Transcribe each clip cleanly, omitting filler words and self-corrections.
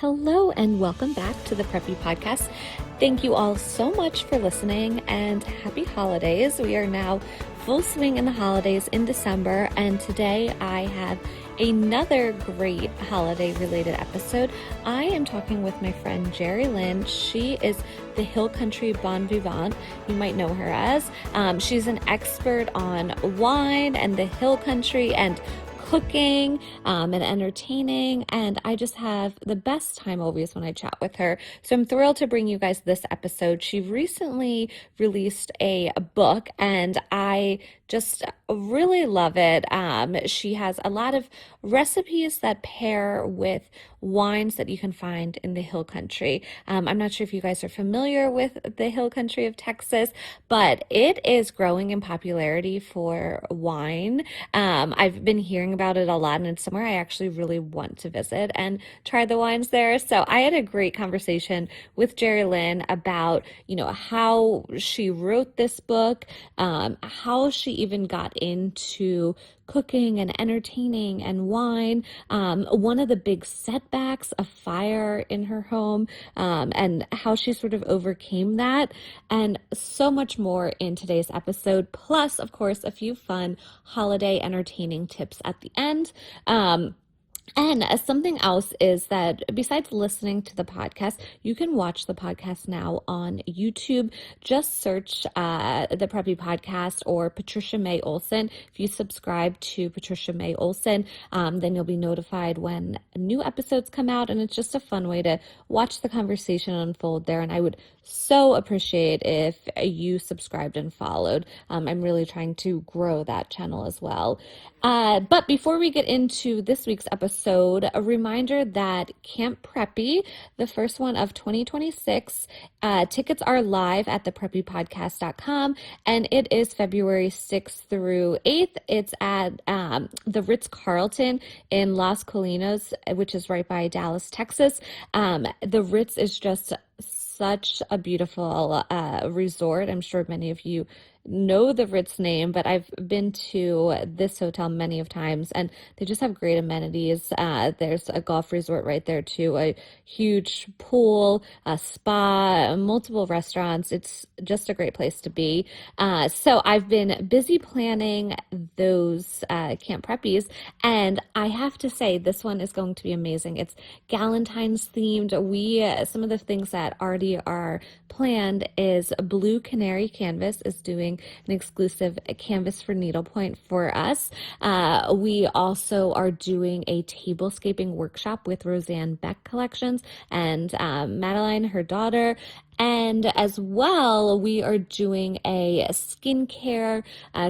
Hello and welcome back to the Preppy Podcast. Thank you all so much for listening and happy holidays. We are now full swing in the holidays in December, and today I have another great holiday related episode. I am talking with my friend JeriLynne. She is the Hill Country Bon Vivant. You might know her as. She's an expert on wine and the Hill Country and cooking and entertaining, and I just have the best time always when I chat with her. So I'm thrilled to bring you guys this episode. She recently released a book and I just really love it. She has a lot of recipes that pair with wines that you can find in the Hill Country. I'm not sure if you guys are familiar with the Hill Country of Texas, but it is growing in popularity for wine. I've been hearing about it a lot, and it's somewhere I actually really want to visit and try the wines there. So I had a great conversation with JeriLynne about, how she wrote this book, how she even got into cooking and entertaining and wine, one of the big setbacks, a fire in her home, and how she sort of overcame that, and so much more in today's episode. Plus, of course, a few fun holiday entertaining tips at the end. And something else is that besides listening to the podcast, you can watch the podcast now on YouTube. Just search the Preppy Podcast or Patricia May Olson. If you subscribe to Patricia May Olson, then you'll be notified when new episodes come out. And it's just a fun way to watch the conversation unfold there. And I would so appreciate if you subscribed and followed. I'm really trying to grow that channel as well. But before we get into this week's episode, a reminder that Camp Preppy, the first one of 2026, tickets are live at thepreppypodcast.com, and it is February 6th through 8th. It's at the Ritz-Carlton in Las Colinas, which is right by Dallas, Texas. The Ritz is just such a beautiful resort. I'm sure many of you know the Ritz name, but I've been to this hotel many of times, and they just have great amenities. There's a golf resort right there too, a huge pool, a spa, multiple restaurants. It's just a great place to be. So I've been busy planning those Camp Preppies, and I have to say this one is going to be amazing. It's Galentine's themed. Some of the things that already are planned is Blue Canary Canvas is doing an exclusive canvas for needlepoint for us. We also are doing a tablescaping workshop with Roseanne Beck Collections and Madeline, her daughter. And as well, we are doing a skincare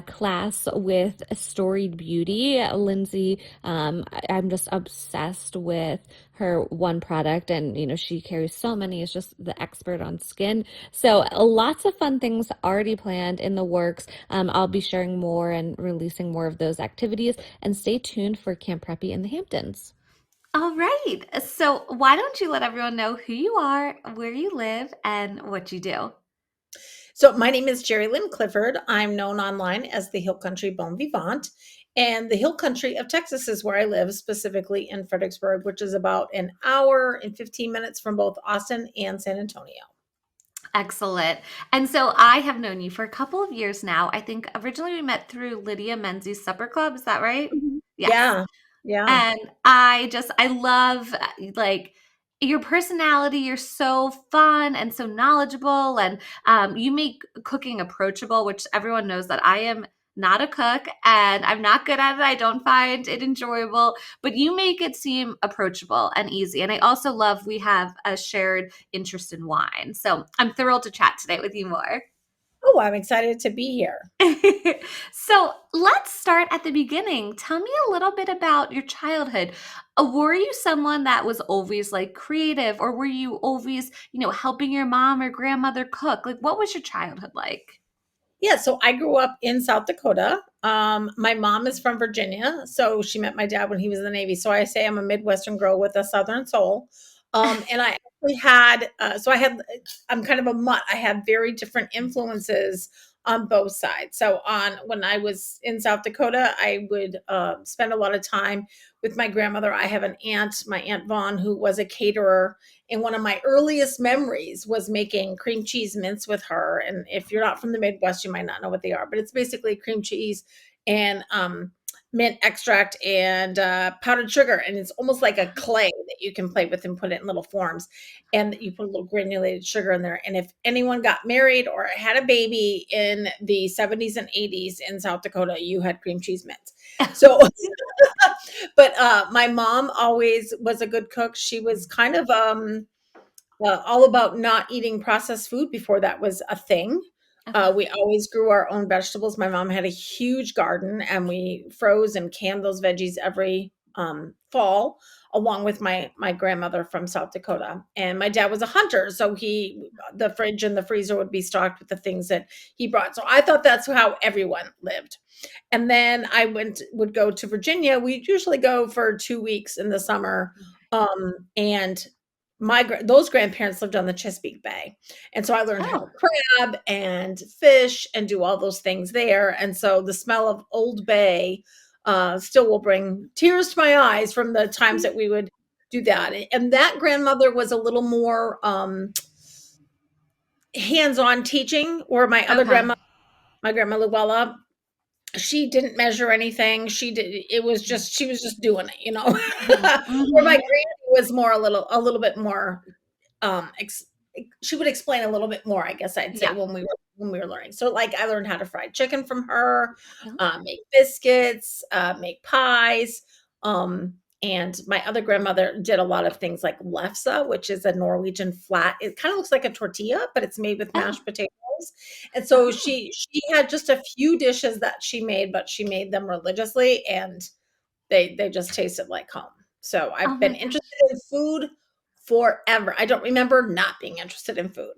class with Storied Beauty. Lindsay, I'm just obsessed with her one product, and she carries so many. Is just the expert on skin. So lots of fun things already planned in the works. I'll be sharing more and releasing more of those activities, and stay tuned for Camp Preppy in the Hamptons. All right. So why don't you let everyone know who you are, where you live, and what you do? So my name is JeriLynne Clifford. I'm known online as the Hill Country Bon Vivant. And the Hill Country of Texas is where I live, specifically in Fredericksburg, which is about an hour and 15 minutes from both Austin and San Antonio. Excellent. And so I have known you for a couple of years now. I think originally we met through Lydia Menzies Supper Club. Is that right? Mhm. Yes. Yeah. And I love like your personality. You're so fun and so knowledgeable, and you make cooking approachable, which everyone knows that I am not a cook and I'm not good at it. I don't find it enjoyable, but you make it seem approachable and easy. And I also love we have a shared interest in wine. So I'm thrilled to chat today with you more. Oh, I'm excited to be here. So let's start at the beginning. Tell me a little bit about your childhood. Were you someone that was always like creative, or were you always, helping your mom or grandmother cook? Like, what was your childhood like? Yeah, so I grew up in South Dakota. My mom is from Virginia, so she met my dad when he was in the Navy. So I say I'm a Midwestern girl with a Southern soul. And I actually had, I'm kind of a mutt. I had very different influences on both sides. So on when I was in South Dakota, I would spend a lot of time with my grandmother. I have an aunt, my Aunt Vaughn, who was a caterer, and one of my earliest memories was making cream cheese mints with her. And if you're not from the Midwest, you might not know what they are, but it's basically cream cheese and mint extract and powdered sugar, and it's almost like a clay that you can play with and put it in little forms, and you put a little granulated sugar in there. And if anyone got married or had a baby in the 70s and 80s in South Dakota, you had cream cheese mints. So but my mom always was a good cook. She was kind of all about not eating processed food before that was a thing. Okay. We always grew our own vegetables. My mom had a huge garden, and we froze and canned those veggies every fall, along with my grandmother from South Dakota. And my dad was a hunter, so the fridge and the freezer would be stocked with the things that he brought. So I thought that's how everyone lived. And then would go to Virginia. We usually go for 2 weeks in the summer, and those grandparents lived on the Chesapeake Bay, and so I learned how to Oh. crab and fish and do all those things there. And so the smell of Old Bay still will bring tears to my eyes from the times that we would do that. And that grandmother was a little more hands-on teaching, or Okay. my grandma Luella, she didn't measure anything. She was just doing it, you know. Mhm. Where my Mhm. granny was more a little bit more ex she would explain a little bit more, I guess I'd say, Yeah. when we were learning. So, like, I learned how to fry chicken from her, Oh. make biscuits, make pies, and my other grandmother did a lot of things like lefse, which is a Norwegian flat, it kinda looks like a tortilla, but it's made with Oh. mashed potatoes. And so Oh. she had just a few dishes that she made, but she made them religiously, and they just tasted like home. So Oh I've been my interested gosh. in food forever. I don't remember not being interested in food.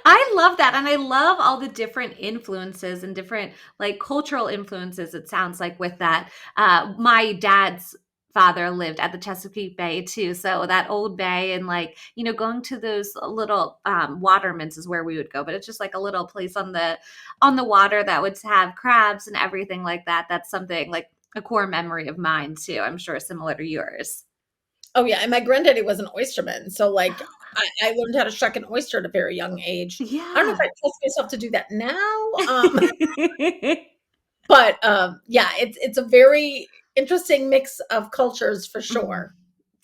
I love that, and I love all the different influences and different, like, cultural influences, it sounds like, with that. My dad's father lived at the Chesapeake Bay too, so that old bay and, like, going to those little, Watermans is where we would go, but it's just like a little place on the water that would have crabs and everything like that. That's something, like, a core memory of mine too, I'm sure similar to yours. Oh, yeah, and my granddaddy was an oysterman, so, like, I learned how to shuck an oyster at a very young age. I don't know if I Yeah. trust myself to do that now, but, yeah, it's a very interesting mix of cultures for Mhm. sure.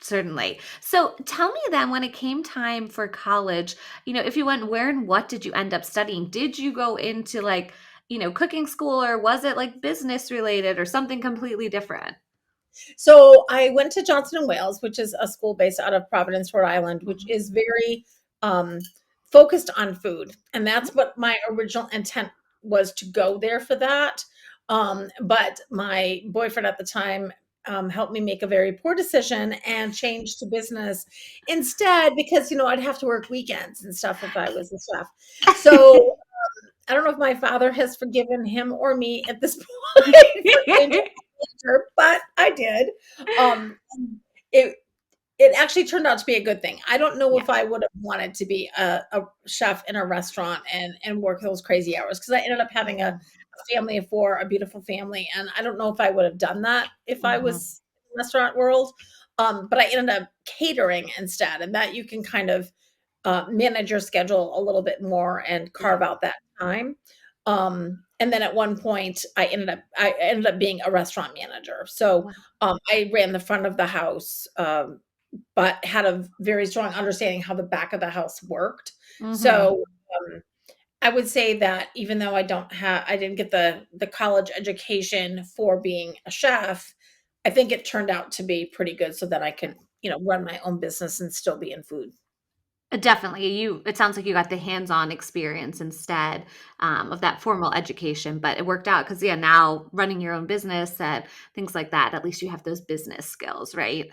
Certainly. So tell me then, when it came time for college, if you went, where and what did you end up studying? Did you go into, like, cooking school, or was it like business related or something completely different? So I went to Johnson and Wales, which is a school based out of Providence, Rhode Island, which Mhm. is very um, focused on food, and Mm. that's what my original intent was, to go there for that. But my boyfriend at the time helped me make a very poor decision and changed to business instead, because I'd have to work weekends and stuff if I was a chef. So I don't know if my father has forgiven him or me at this point for changing my major, but I did. And it it actually turned out to be a good thing. I don't know Yeah. if I would have wanted to be a chef in a restaurant and work those crazy hours, because I ended up having Mhm. a family of 4, a beautiful family, and I don't know if I would have done that if I Mhm. was in the restaurant world. But I ended up catering instead, and that you can kind of manage your schedule a little bit more and Yeah. carve out that time. And then at one point, I ended up being a restaurant manager. So Wow. I ran the front of the house, but had a very strong understanding how the back of the house worked. Mhm. So I would say that even though I didn't get the college education for being a chef, I think it turned out to be pretty good, so that I could run my own business and still be in food. Definitely. It sounds like you got the hands-on experience instead, of that formal education, but it worked out because, yeah, now running your own business and things like that, at least you have those business skills, right?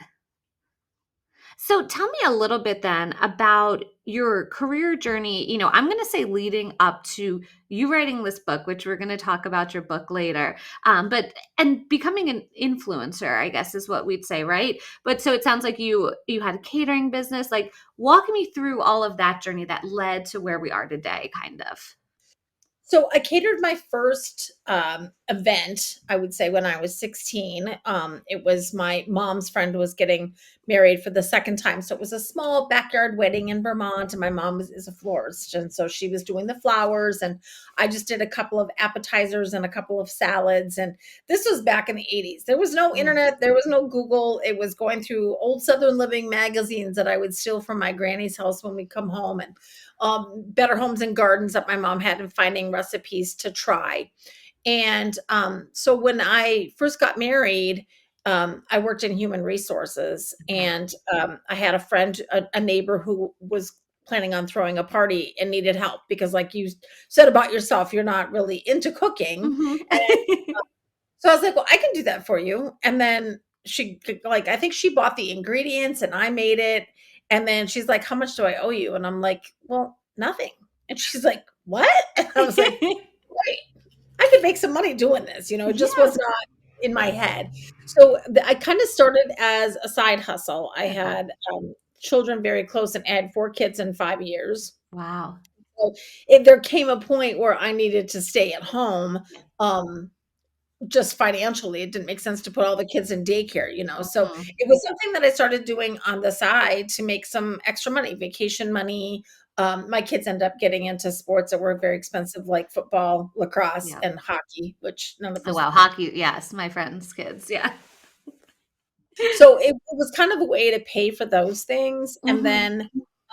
So tell me a little bit then about your career journey. I'm going to say leading up to you writing this book, which we're going to talk about your book later. But and becoming an influencer, I guess is what we'd say, right? But so it sounds like you had a catering business. Like, walk me through all of that journey that led to where we are today, kind of. So I catered my first event, I would say, when I was 16. It was my mom's friend was getting married for the second time. So it was a small backyard wedding in Vermont. And my mom is a florist. And so she was doing the flowers. And I just did a couple of appetizers and a couple of salads. And this was back in the 80s. There was no Mm. internet, there was no Google. It was going through old Southern Living magazines that I would steal from my granny's house when we come home. And Better Homes and Gardens that my mom had, and finding recipes to try. And so when I first got married, I worked in human resources, Okay. and I had a friend, a neighbor who was planning on throwing a party and needed help because, like you said about yourself, you're not really into cooking. Hmm. And so I was like, well, I can do that for you. And then like, I think she bought the ingredients and I made it. And then she's like, how much do I owe you? And I'm like, well, nothing. And she's like, what? And I was like, right. I could make some money doing this. It just Yeah. was not in my head. So I kind of started as a side hustle. I Okay. had children very close, and I had 4 kids in 5 years. Wow. So there came a point where I needed to stay at home. Um, just financially, it didn't make sense to put all the kids in daycare. So Mhm. it was something that I started doing on the side to make some extra money, vacation money. My kids end up getting into sports that were very expensive, like football, lacrosse, Yeah. and hockey, which none of So us. wow, hockey, yes, my friends' kids, yeah. So it was kind of a way to pay for those things. And Mhm. then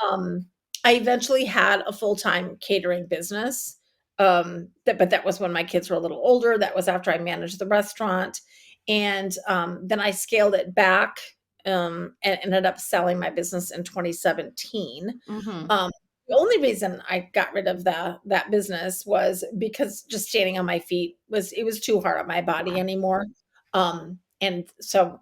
um, I eventually had a full-time catering business. But that was when my kids were a little older. That was after I managed the restaurant. And then I scaled it back, and ended up selling my business in 2017. Mhm. Um, the only reason I got rid of that business was because just standing on my feet was too hard on my body Yeah. anymore. And so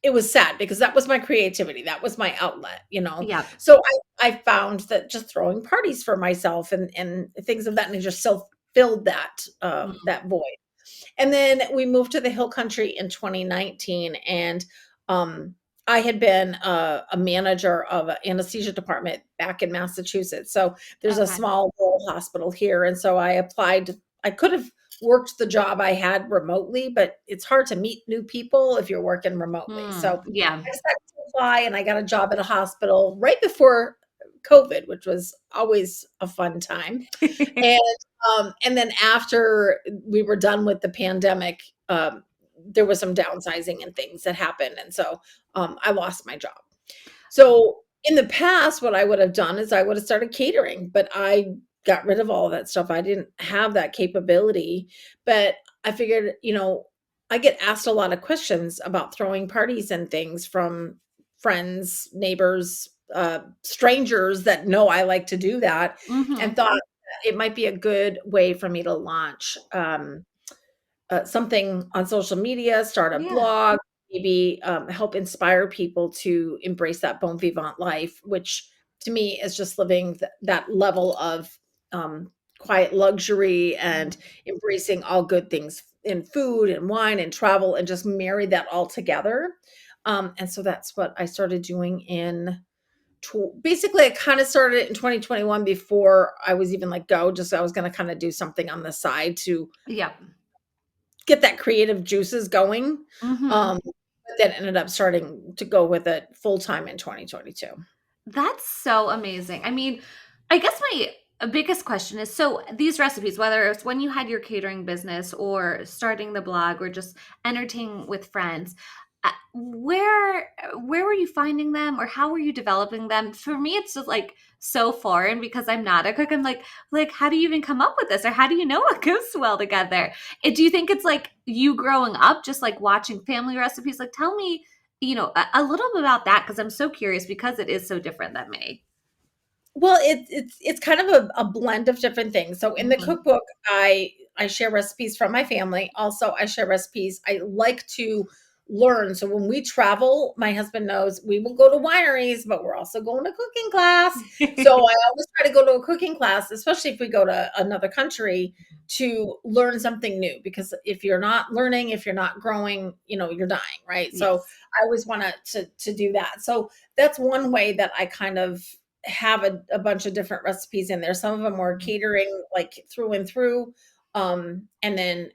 it was sad because that was my creativity, that was my outlet. Yep. So I found that just throwing parties for myself and things of that nature still filled Mhm. that void. And then we moved to the Hill Country in 2019, and um, I had been a manager of an anesthesia department back in Massachusetts. So there's a Okay. small rural hospital here, and so I applied. I could have worked the job I had remotely, but it's hard to meet new people if you're working remotely. So Yeah. I decided to apply, and I got a job at a hospital right before COVID, which was always a fun time. And, and then after we were done with the pandemic, there was some downsizing and things that happened, and so, I lost my job. So, in the past, what I would have done is I would have started catering, but I got rid of all of that stuff. I didn't have that capability, but I figured, I get asked a lot of questions about throwing parties and things from friends, neighbors, strangers that know I like to do that, and Mhm. thought it might be a good way for me to launch, something on social media, start a Yeah. blog, maybe help inspire people to embrace that bon vivant life, which to me is just living that level of quiet luxury and Mhm. embracing all good things in food and wine and travel, and just marry that all together. And so that's what I started doing basically, I kind of started it in 2021 before I was even like, go, just I was going to kind of do something on the side to Yep. get that creative juices going. Mhm. But then ended up starting to go with it full time in 2022. That's so amazing. I mean, I guess my biggest question is, so these recipes, whether it's when you had your catering business or starting the blog or just entertaining with friends, where were you finding them, or how were you developing them? For me, it's just like so foreign because I'm not a cook. I'm like how do you even come up with this, or how do you know what goes well together? Do you think it's like you growing up, just like watching family recipes? Like, tell me, a little bit about that, because I'm so curious because it is so different than me. Well, it's kind of a blend of different things. So in the Mhm. cookbook, I share recipes from my family. Also, I share recipes I like to learn. So when we travel, my husband knows we will go to wineries, but we're also going to cooking class. So I always try to go to a cooking class, especially if we go to another country, to learn something new. Because if you're not learning, if you're not growing, you're dying, right? So Yes. I always want to do that. So that's one way that I kind of have a bunch of different recipes in there. Some of them were catering, like through and through. And then,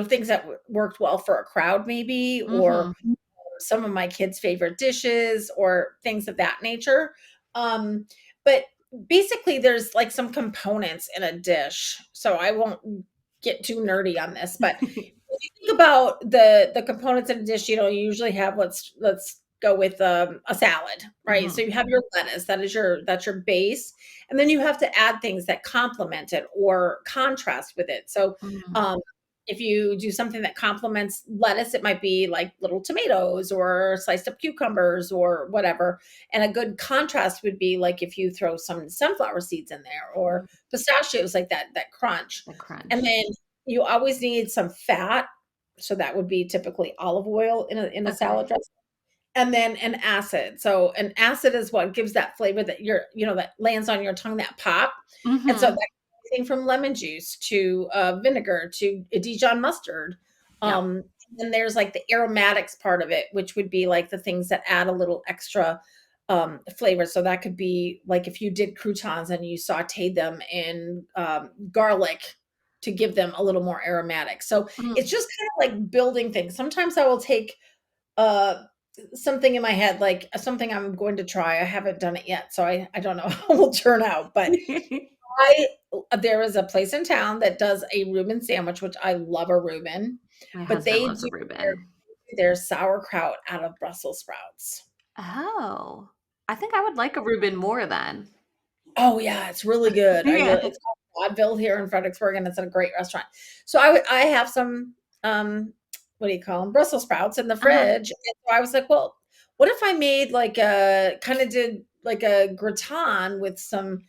things that worked well for a crowd, maybe, or Mm-hmm. some of my kids' favorite dishes or things of that nature. But basically, there's like some components in a dish. So I won't get too nerdy on this, but if you think about the components in a dish, you usually have, let's go with a salad, right? So Mm-hmm. you have your lettuce, that's your base, and then you have to add things that complement it or contrast with it. So Mm-hmm. um, if you do something that complements lettuce, it might be like little tomatoes or sliced up cucumbers or whatever. And a good contrast would be like if you throw some sunflower seeds in there or pistachios, like that crunch. The And crunch. then you always need some fat. So that would be typically olive oil in a salad Okay. dressing. And then an acid. So an acid is what gives that flavor that that lands on your tongue, that pop. And so that Mm-hmm. anything from lemon juice to vinegar to Dijon mustard. Yep. And then there's like the aromatics part of it, which would be like the things that add a little extra flavor. So that could be like if you did croutons and you sauteed them in garlic to give them a little more aromatic. So it's Mm. just kind of like building things. Sometimes I will take uh something in my head, like something I'm going to try. I haven't done it yet, so I don't know how it will turn out. But I there is a place in town that does a Reuben sandwich, which I love a Reuben, My but husband they loves a do Reuben. their sauerkraut out of Brussels sprouts. Oh, I think I would like a Reuben more then. Oh, yeah, it's really good. Yeah. It's called Vaudeville here in Fredericksburg, and it's a great restaurant. So I have some, what do you call them, Brussels sprouts in the Uh-huh. fridge, and so I was like, "Well, what if I made like a kinda did like a gratin with some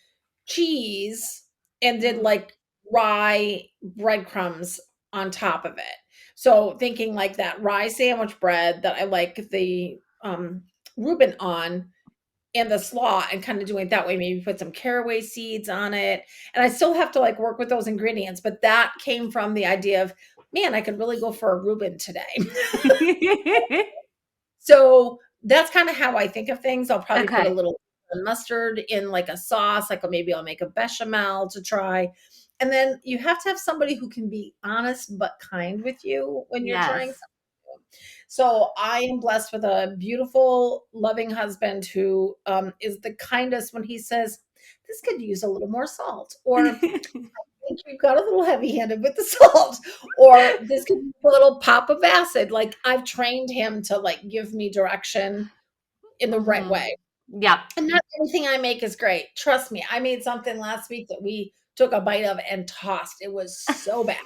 cheese and did Mm. like rye breadcrumbs on top of it?" So thinking like that rye sandwich bread that I like the, Reuben on, and the slaw, and kinda doing it that way, maybe put some caraway seeds on it, and I still have to, like, work with those ingredients, but that came from the idea of, "Man, I could really go for a Reuben today." So, that's kinda how I think of things. I'll probably put a Okay. little mustard in, like, a sauce, like, maybe I'll make a bechamel to try, and then you have to have somebody who can be honest but kind with you when you're trying Yes. something. So I am blessed with a beautiful, loving husband who is the kindest when he says, "This could use a little more salt," or "I think you got a little heavy-handed with the salt," or "This could use a little pop of acid." Like, I've trained him to, like, give me direction in the right Mhm. way. Yep. And not everything I make is great. Trust me, I made something last week that we took a bite of and tossed. It was so bad.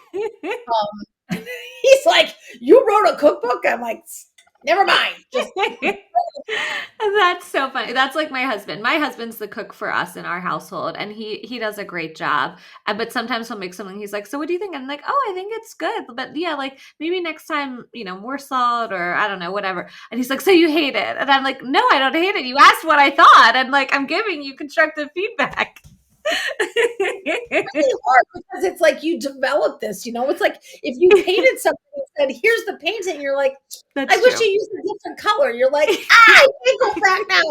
He's like, "You wrote a cookbook?" I'm like, "Never mind, just." That's so funny. That's like my husband. My husband's the cook for us in our household, and he does a great job. But sometimes he'll make something. He's like, "So what do you think?" I'm like, "Oh, I think it's good, but yeah, like maybe next time, more salt or I don't know, whatever." And he's like, "So you hate it?" And I'm like, "No, I don't hate it. You asked what I thought, and like I'm giving you constructive feedback." Really hard because it's like you develop this, it's like if you painted something and said, "Here's the painting," you're like, "I That's wish true. you used a different color." You're like, "I can't go back now."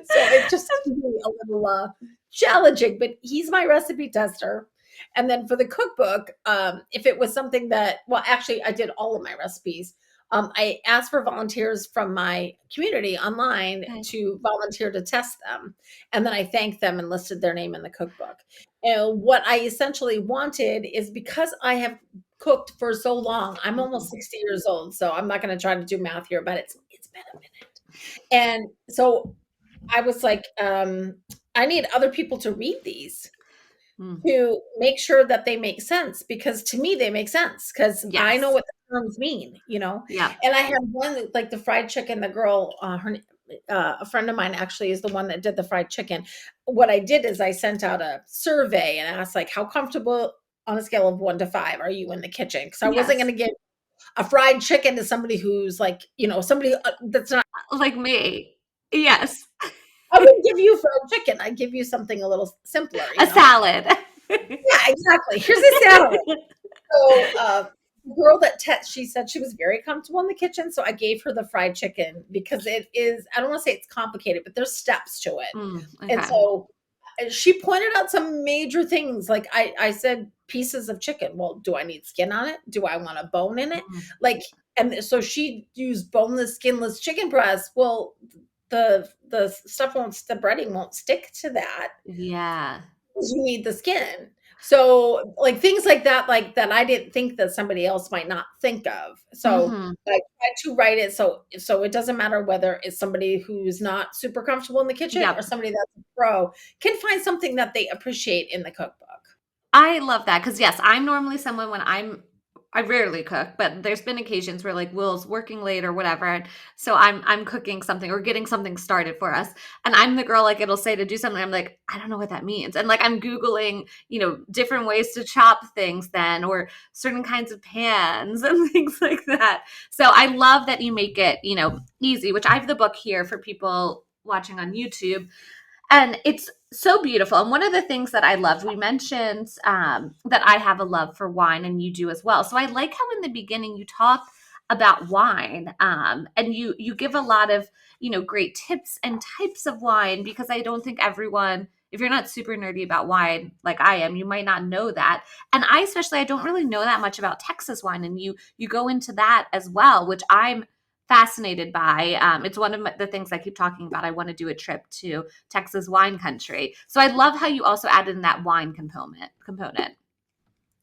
So it just can be a little challenging, but he's my recipe tester. And then for the cookbook, if it was something that, well, actually, I did all of my recipes. I asked for volunteers from my community online Okay. to volunteer to test them. And then I thanked them and listed their name in the cookbook. And what I essentially wanted is because I have cooked for so long, I'm almost Mhm. 60 years old. So I'm not going to try to do math here, but it's been a minute. And so I was like, I need other people to read these Mm. to make sure that they make sense because to me they make sense because I know Yes. what the terms mean. Yep. And I had one like the fried chicken. The girl, a friend of mine actually is the one that did the fried chicken. What I did is I sent out a survey and asked like, how comfortable on a scale of 1 to 5 are you in the kitchen? Because I wasn't Yes. going to give a fried chicken to somebody who's like, somebody that's not. Like me. Yes. I wouldn't give you fried chicken. I'd give you something a little simpler. A salad. Yeah, exactly. Here's a salad. So, the girl that she said she was very comfortable in the kitchen, so I gave her the fried chicken because it is, I don't want to say it's complicated, but there's steps to it. And Okay. so she pointed out some major things. Like I said, pieces of chicken. Well, do I need skin on it? Do I want a bone in it? Mm. Like, and so she used boneless, skinless chicken breast. Well, the stuff won't, the breading won't stick to that. Yeah. You need the skin. So, like, things like that I didn't think that somebody else might not think of. So, Hmm. I tried to write it so it doesn't matter whether it's somebody who's not super comfortable in the kitchen or Yep. somebody that's a pro can find something that they appreciate in the cookbook. I love that because yes, I'm normally someone when I rarely cook, but there's been occasions where like Will's working late or whatever, and so I'm cooking something or getting something started for us, and I'm the girl like it'll say to do something, I'm like I don't know what that means, and like I'm googling different ways to chop things then or certain kinds of pans and things like that. So I love that you make it easy, which I have the book here for people watching on YouTube. And it's so beautiful. And one of the things that I loved, we mentioned that I have a love for wine, and you do as well. So I like how in the beginning you talk about wine, and you give a lot of great tips and types of wine, because I don't think everyone, if you're not super nerdy about wine like I am, you might not know that. And I don't really know that much about Texas wine, and you go into that as well, which I'm fascinated by. It's one of the things I keep talking about. I want to do a trip to Texas wine country. So I love how you also added in that wine component.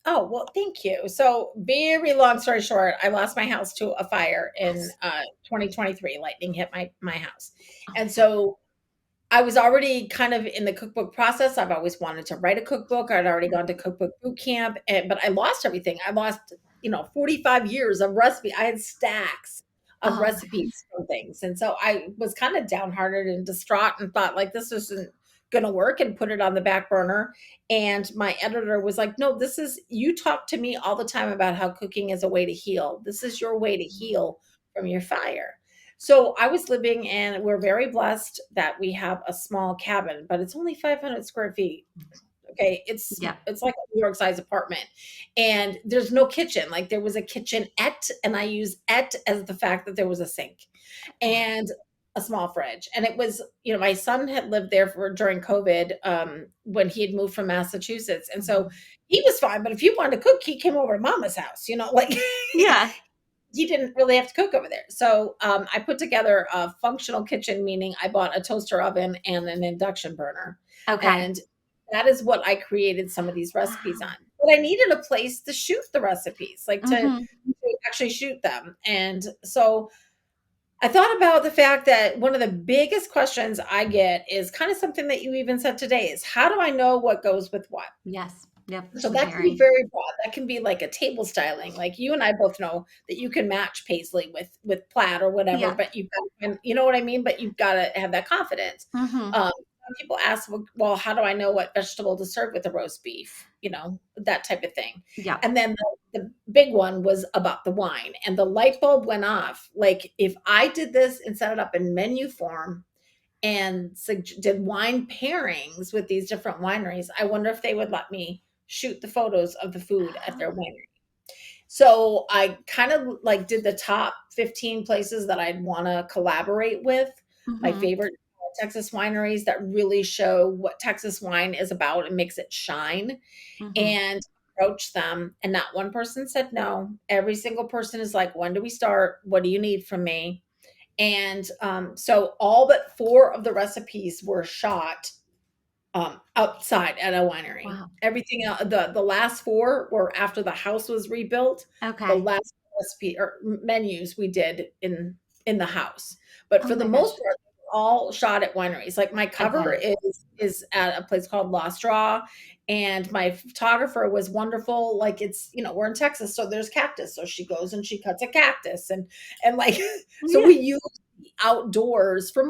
Oh, well, thank you. So, very long story short, I lost my house to a fire in Yes. 2023. Lightning hit my house. Oh And my God. so I was already kind of in the cookbook process. I've always wanted to write a cookbook. I'd already gone to cookbook boot camp, but I lost everything. I lost, 45 years of recipe. I had stacks of Oh my God. recipes from things. And so I was kind of downhearted and distraught and thought like this isn't going to work and put it on the back burner. And my editor was like, "No, this is, you talk to me all the time about how cooking is a way to heal. This is your way to heal from your fire." So I was living in, we're very blessed that we have a small cabin, but it's only 500 square feet. Okay. Yeah. It's like a New York size apartment, and there's no kitchen. Like there was a kitchenette, and I use et as the fact that there was a sink and a small fridge. And it was, my son had lived there for during COVID, when he had moved from Massachusetts. And so Mhm. he was fine. But if he wanted to cook, he came over to mama's house, like Yeah. he didn't really have to cook over there. So I put together a functional kitchen, meaning I bought a toaster oven and an induction burner. Okay. And that is what I created some of these recipes on. Wow. But I needed a place to shoot the recipes, like Hmm. to actually shoot them. And so I thought about the fact that one of the biggest questions I get is kind of something that you even said today is how do I know what goes with what? Yes. Yep. So The that can be pairing. very broad. That can be like a table styling. Like you and I both know that you can match paisley with plaid or whatever, Yeah. but you've got, and you know what I mean? But you've got to have that confidence. Hmm. Some people ask, well, how do I know what vegetable to serve with the roast beef? That type of thing. Yeah. And then the big one was about the wine, and the light bulb went off. Like if I did this and set it up in menu form and did wine pairings with these different wineries, I wonder if they would let me shoot the photos of the food at their winery. So I kind of like did the top 15 places that I'd want to collaborate with, my Hmm. favorite Texas wineries that really show what Texas wine is about and makes it shine, Hmm. and approach them. And not one person said no. Every single person is like, when do we start? What do you need from me? And so all but four of the recipes were shot outside at a winery. Wow. Everything else, the last four were after the house was rebuilt. The Okay. last recipe or menus we did in the house, but Oh for the my most gosh. part, all shot at wineries. Like my cover Okay. is at a place called Lost Draw, and my photographer was wonderful. Like it's we're in Texas, so there's cactus, so she goes and she cuts a cactus, and like so Yeah. we use the outdoors for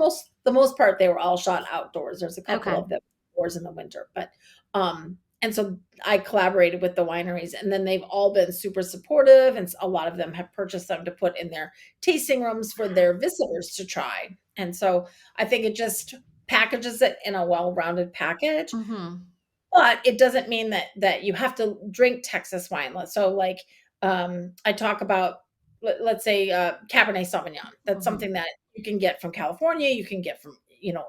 the most part. They were all shot outdoors. There's a couple Okay. of them indoors in the winter, but and so I collaborated with the wineries, and then they've all been super supportive, and a lot of them have purchased them to put in their tasting rooms for their visitors to try. And so I think it just packages it in a well-rounded package, Hmm. but it doesn't mean that you have to drink Texas wine. So like I talk about, let's say, Cabernet Sauvignon. That's Mhm. something that you can get from California, you can get from,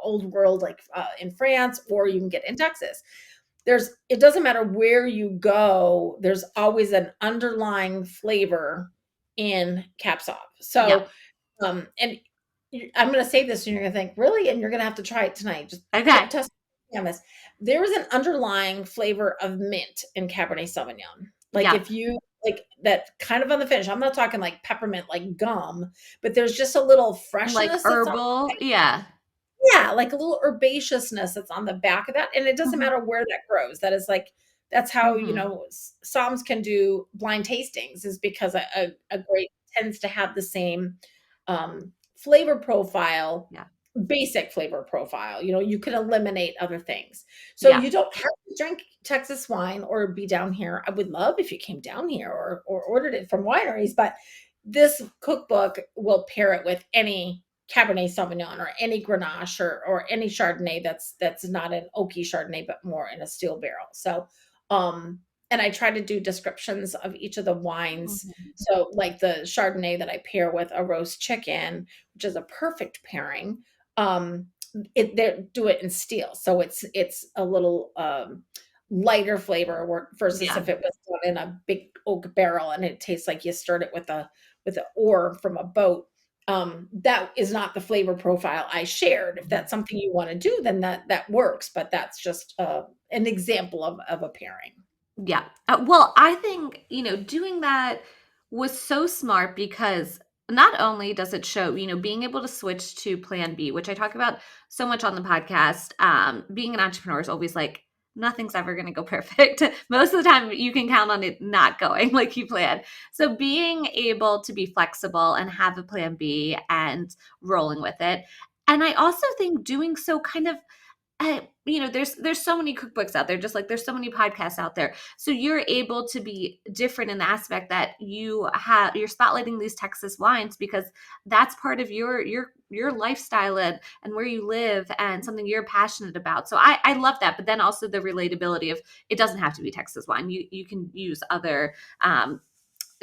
old world, like in France, or you can get in Texas. It doesn't matter where you go, there's always an underlying flavor in Cab Sauv. Yeah. So, and I'm going to say this and you're going to think, really? And you're going to have to try it tonight. Just Okay. test me on this. There is an underlying flavor of mint in Cabernet Sauvignon. Like Yeah. if you like that kind of on the finish, I'm not talking like peppermint, like gum, but there's just a little Like freshness that's on. herbal. Yeah. Yeah, like a little herbaceousness that's on the back of that, and it doesn't Mhm. matter where that grows. That is like that's how, Mhm. Psalms can do blind tastings, is because a grape tends to have the same, flavor profile, Yeah. basic flavor profile. You can eliminate other things. So Yeah. you don't have to drink Texas wine or be down here. I would love if you came down here or ordered it from wineries, but this cookbook will pair it with any Cabernet Sauvignon or any Grenache or any Chardonnay that's not an oaky Chardonnay, but more in a steel barrel. So, um, and I try to do descriptions of each of the wines. Mhm. So, like the Chardonnay that I pair with a roast chicken, which is a perfect pairing. Um, they do it in steel, so it's a little lighter flavor versus Yeah. if it was done in a big oak barrel and it tastes like you stirred it with an oar from a boat. That is not the flavor profile I shared. If Mhm. that's something you want to do, then that works. But that's just an example of a pairing. Yeah. Well, I think, doing that was so smart because not only does it show, being able to switch to plan B, which I talk about so much on the podcast. Being an entrepreneur is always like, nothing's ever going to go perfect. Most of the time, you can count on it not going like you planned. So, being able to be flexible and have a plan B and rolling with it. And I also think doing so kind of there's so many cookbooks out there, just like there's so many podcasts out there. So you're able to be different in the aspect that you're spotlighting these Texas wines because that's part of your lifestyle and where you live and something you're passionate about. So I love that. But then also the relatability of it doesn't have to be Texas wine. You can use other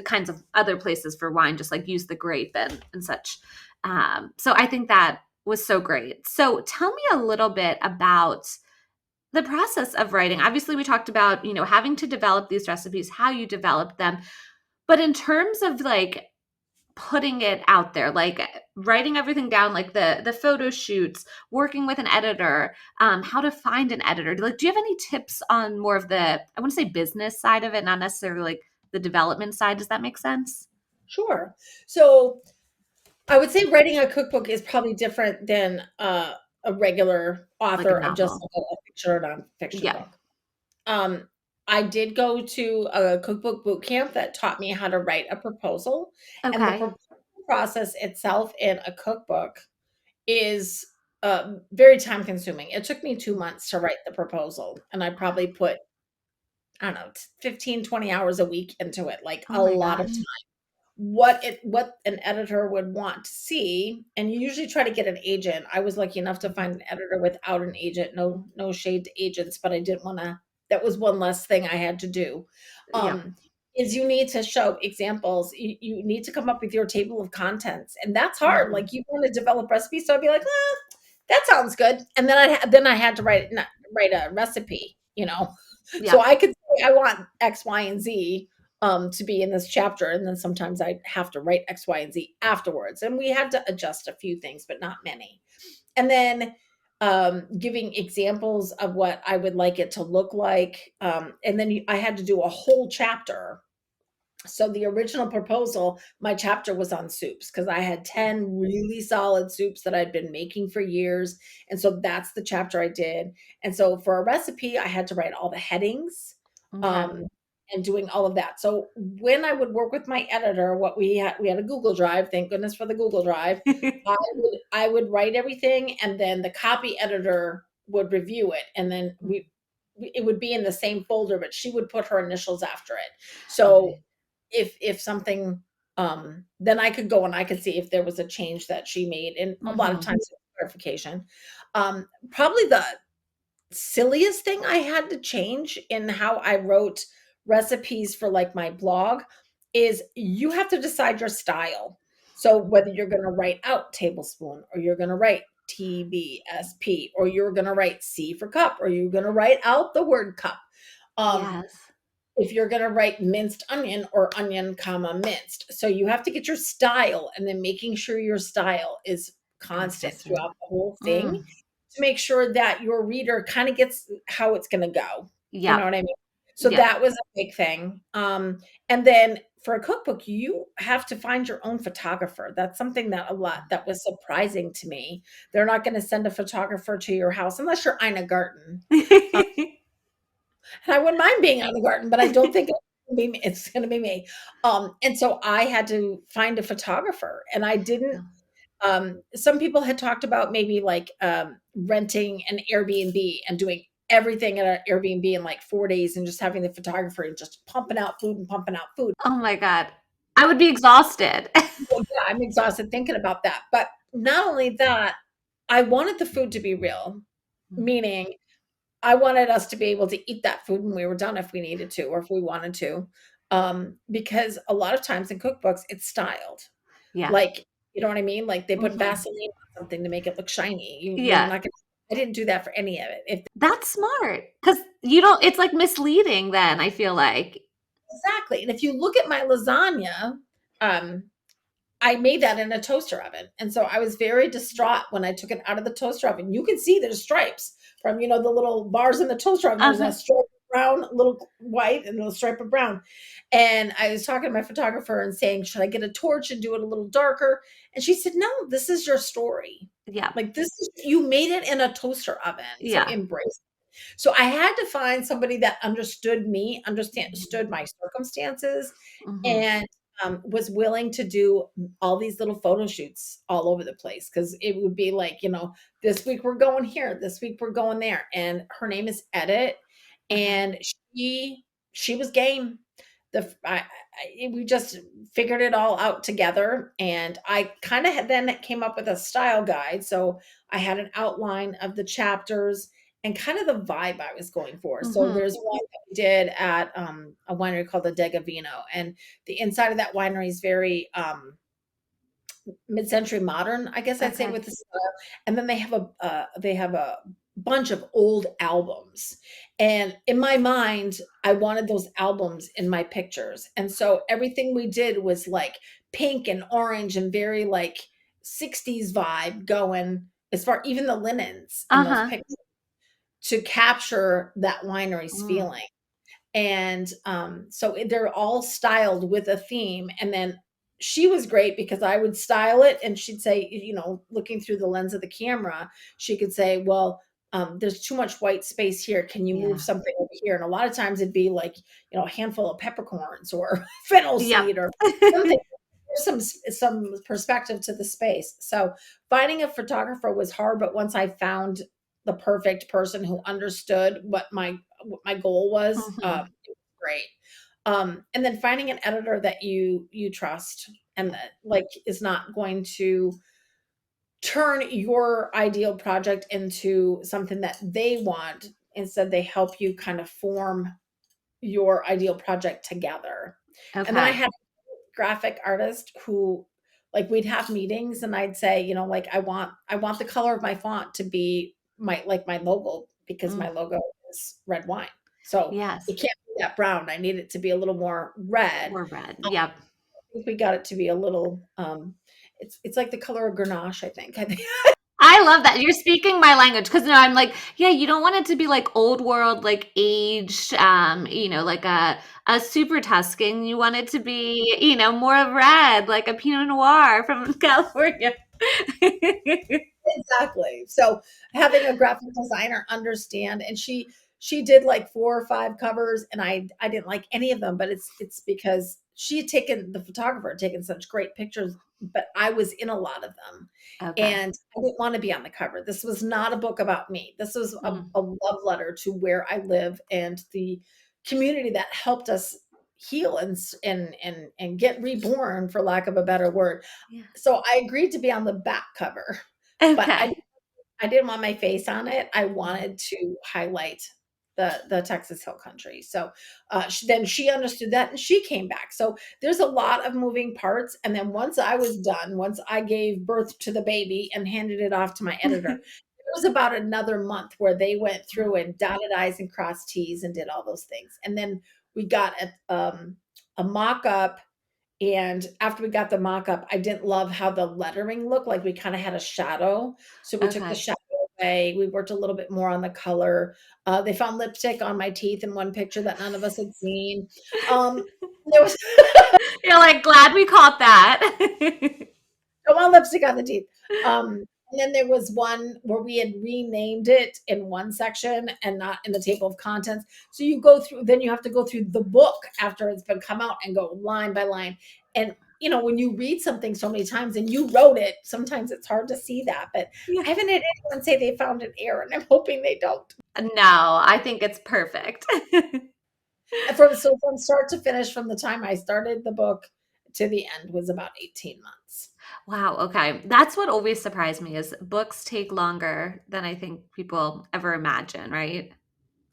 kinds of other places for wine, just like use the grape and such. So I think that was so great. So tell me a little bit about the process of writing. Obviously, we talked about, having to develop these recipes, how you develop them. But in terms of like putting it out there, like writing everything down, like the photo shoots, working with an editor, how to find an editor. Like, do you have any tips on more of the, I want to say business side of it, not necessarily like the development side? Does that make sense? Sure. So I would say writing a cookbook is probably different than a regular Like a author of just novel. like a fiction or nonfiction Yeah. book. Um, I did go to a cookbook boot camp that taught me how to write a proposal, and the Okay. proposal process itself in a cookbook is very time consuming. It took me 2 months to write the proposal, and I probably put, I don't know, 15, 20 hours a week into it, like Oh a my lot of gosh. time. What an editor would want to see, and you usually try to get an agent. I was lucky enough to Mhm. find an editor without an agent. No shade to agents, but I didn't wanna, that was one less thing I had to do. Yep. Is you need to show examples. You need to come up with your table of contents, and that's hard. Mhm. Like, you wanna develop recipes, so I'd be like, that sounds good," and then I had to write a recipe. So Yep. I could say I want X, Y, and Z, to be in this chapter, and then sometimes I have to write X, Y, and Z afterwards, and we had to adjust a few things, but not many. And then, giving examples of what I would like it to look like, and then I had to do a whole chapter. So the original proposal, my chapter was on soups because I had 10 really solid soups that I'd been making for years, and so that's the chapter I did. And so for a recipe, I had to write all the headings, Okay. um, and doing all of that. So when I would work with my editor, what we had a Google Drive, thank goodness for the Google Drive. I would write everything, and then the copy editor would review it, and then it would be in the same folder, but she would put her initials after it. So Okay. if something, then I could go and I could see if there was a change that she made, and a lot of Mhm. times it's clarification. Probably the silliest thing I had to change in how I wrote recipes for, like, my blog is you have to decide your style. So whether you're going to write out tablespoon, or you're going to write TBSP, or you're going to write C for cup, or you're going to write out the word cup. Um, Yes. if you're going to write minced onion, or onion comma minced. So you have to get your style, and then making sure your style is constant Consistent. throughout the whole thing, Mm. to make sure that your reader kind of gets how it's going to go. You know Yep. what I mean? So Yep. that was a big thing. And then for a cookbook, you have to find your own photographer. That's something that was surprising to me. They're not going to send a photographer to your house unless you're Ina Garten. And I wouldn't mind being on the garden, but I don't think it's gonna be me. And so I had to find a photographer, and I didn't some people had talked about maybe like renting an Airbnb and doing everything at an Airbnb in like 4 days, and just having the photographer and just pumping out food and pumping out food. Oh my God. I would be exhausted. Well, yeah, I'm exhausted thinking about that. But not only that, I wanted the food to be real, meaning I wanted us to be able to eat that food when we were done if we needed to, or if we wanted to. Because a lot of times in cookbooks, it's styled. Yeah. Like, you know what I mean? Like they put Mhm. Vaseline on something to make it look shiny. You're Yeah. not gonna I didn't do that for any of it. If That's smart because you don't it's, like, misleading then, I feel like. exactly. And if you look at my lasagna, um, I made that in a toaster oven, and so I was very distraught when I took it out of the toaster oven. You can see there's stripes from, the little bars in the toaster oven. There's a Uh-huh. stripe of brown, a little white, and a stripe of brown. And I was talking to my photographer and saying, "Should I get a torch and do it a little darker?" And she said, "No, this is your story. Yeah. Like this is you made it in a toaster oven, so Yeah. embrace." So I had to find somebody that understood me, Mhm. understood my circumstances, Mhm. and was willing to do all these little photo shoots all over the place, because it would be like, this week we're going here, this week we're going there. And her name is Edit, Okay. and she was game. We just figured it all out together, and I kind of then came up with a style guide. So I had an outline of the chapters and kind of the vibe I was going for. So Mhm. there's one that we did at a winery called the Degavino, and the inside of that winery is very mid-century modern, I guess I'd say, Okay. with the style. And then they have a bunch of old albums. And in my mind, I wanted those albums in my pictures. And so everything we did was like pink and orange and very like 60s vibe going, as far even the linens in those Uh-huh. pictures, to capture that winery's Mm. feeling. And so they're all styled with a theme. And then she was great because I would style it, and she'd say, looking through the lens of the camera, she could say, "Well, there's too much white space here. Can you move Yeah. something over here?" And a lot of times it'd be like, a handful of peppercorns or fennel Yep. seed or something. Some perspective to the space. So finding a photographer was hard, but once I found the perfect person who understood what my goal was, Mhm. it was great. And then finding an editor that you trust, and that like is not going to turn your ideal project into something that they want. Instead, they help you kind of form your ideal project together. And then I Okay. had graphic artist who, like, we'd have meetings, and I'd say, like, I want the color of my font to be my logo, because my Mm. logo is red wine. So it Yes. can't be that brown. I need it to be a little more red. More red. Yep. I think we got it to be a little it's like the color of Grenache, I think. I think I love that. You're speaking my language because no, I'm like, yeah, you don't want it to be like old world, like aged, like a super Tuscan. You want it to be, more of red, like a Pinot Noir from California. exactly. So having a graphic designer understand, and she did like 4 or 5 covers, and I didn't like any of them, but it's because the photographer had taken such great pictures, but I was in a lot of them, Okay. and I didn't want to be on the cover. This was not a book about me. This was Mm. a love letter to where I live and the community that helped us heal and get reborn, for lack of a better word. Yeah. So I agreed to be on the back cover, but I Okay. I didn't want my face on it. I Mhm. wanted to highlight the Texas Hill Country. So then she understood that and she came back. So there's a lot of moving parts. And then once I was done, once I gave birth to the baby and handed it off to my editor, it was about another month where they went through and dotted I's and crossed T's and did all those things. And then we got a mock up. And after we got the mock up, I didn't love how the lettering looked. Like we kind of had a shadow. So we took the Okay. shadow away. We worked a little bit more on the color. They found lipstick on my teeth in one picture that none of us had seen. There was You're like, glad we caught that. I want lipstick on the teeth. And then there was one where we had renamed it in one section and not in the table of contents. So you go through, then you have to go through the book after it's been come out and go line by line. And when you read something so many times and you wrote it, sometimes it's hard to see that. But Yeah. I haven't had anyone say they found an error, and I'm hoping they don't. No, I think it's perfect. So from start to finish, from the time I started the book to the end was about 18 months. Wow, okay. That's what always surprised me is books take longer than I think people ever imagine, right?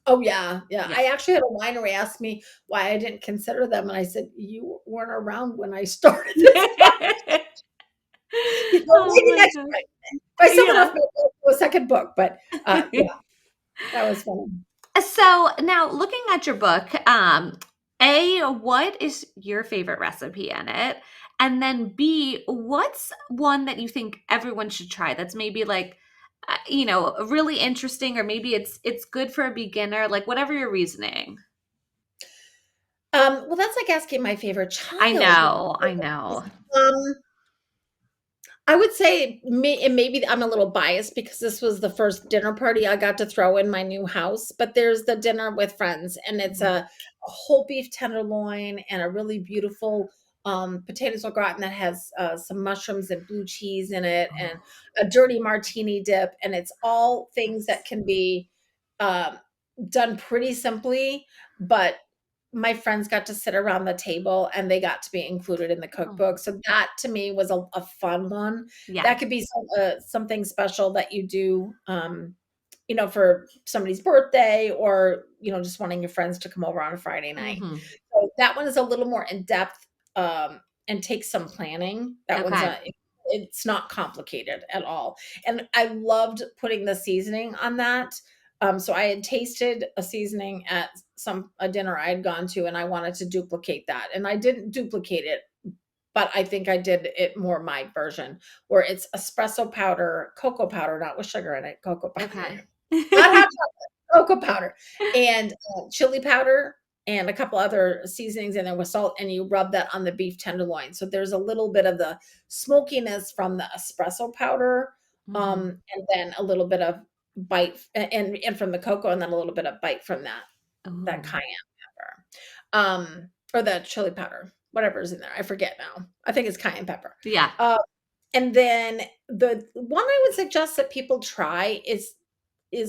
Oh, yeah, yeah. Yeah. I actually had a winery ask me why I didn't consider them, and I said, "You weren't around when I started this project." Oh Maybe my next gosh. time. If I sell enough, Yeah. maybe I'll do a second book, but, yeah, that was fun. So now looking at your book, A, what is your favorite recipe in it? And then B, what's one that you think everyone should try that's maybe like, really interesting, or maybe it's good for a beginner, like whatever your reasoning. Well, that's like asking my favorite I child. know, I know. Um I would say and maybe I'm a little biased because this was the first dinner party I got to throw in my new house, but there's the dinner with friends, and it's Mhm. a whole beef tenderloin and a really beautiful potatoes au gratin that has some mushrooms and blue cheese in it, and Oh, a dirty martini dip, and it's all things that yes. can be um, done pretty simply, but my friends got to sit around the table and they got to be included in the Oh, cookbook. So that to me was a fun one. yeah. That could be something special that you do, for somebody's birthday, or, just wanting your friends to come over on a Friday night. Mhm. So that one is a little more in depth, and takes some planning. That one's Okay. it's not complicated at all. And I loved putting the seasoning on that. So I had tasted a seasoning at a dinner I had gone to, and I wanted to duplicate that. And I didn't duplicate it, but I think I did it more my version, where it's espresso powder, cocoa powder, not with sugar in it, cocoa powder, Okay. not hot chocolate, cocoa powder, and chili powder, and a couple other seasonings in there with salt, and you rub that on the beef tenderloin. So there's a little bit of the smokiness from the espresso powder, Mhm. and then a little bit of bite, and from the cocoa, and then a little bit of bite from that Ooh. cayenne pepper, or the chili powder, whatever is in there. I forget now. I think it's cayenne pepper. Yeah. Uh, and then the one I would suggest that people try is